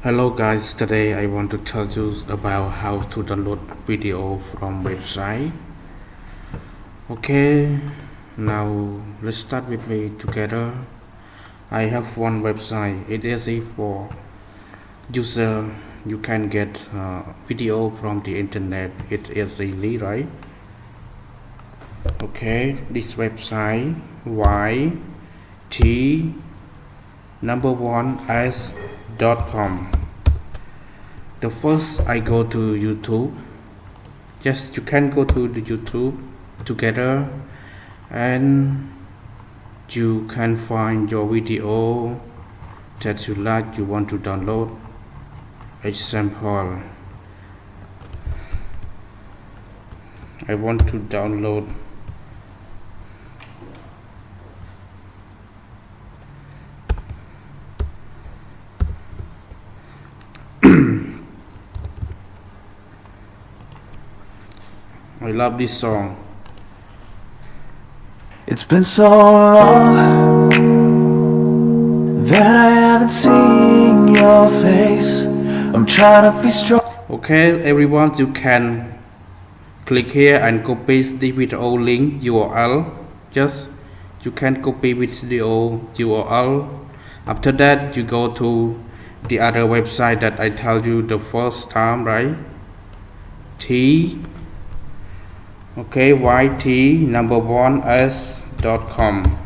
Hello guys, today I want to tell you about how to download video from website. Okay, now let's start with me together. I have one website. It is for user. You can get video from the internet. It is easy, right? Okay, this website yt1s.com. The first I go to YouTube. Yes, you can go to the YouTube together and you can find your video that you like, you want to download. Example, I want to download I love this song. It's been so long that I haven't seen your face. I'm trying to be strong. Okay, everyone, you can click here and copy the video link URL. Just you can copy video URL. After that, you go to the other website that I tell you the first time, right? yt1s.com,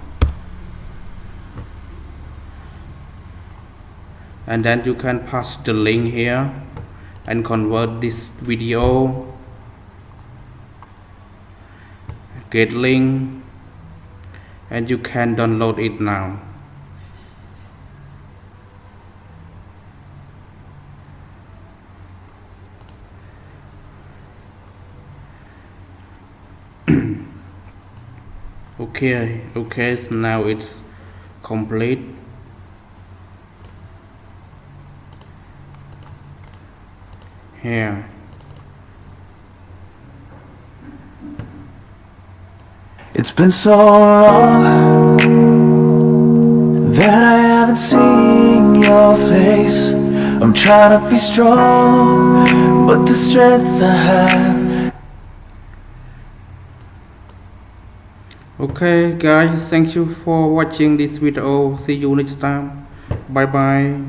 and then you can pass the link here and convert this video, get link, and you can download it now. Okay, so now it's complete. Here. It's been so long that I haven't seen your face. I'm trying to be strong, but the strength I have. Okay guys, thank you for watching this video. See you next time. Bye bye.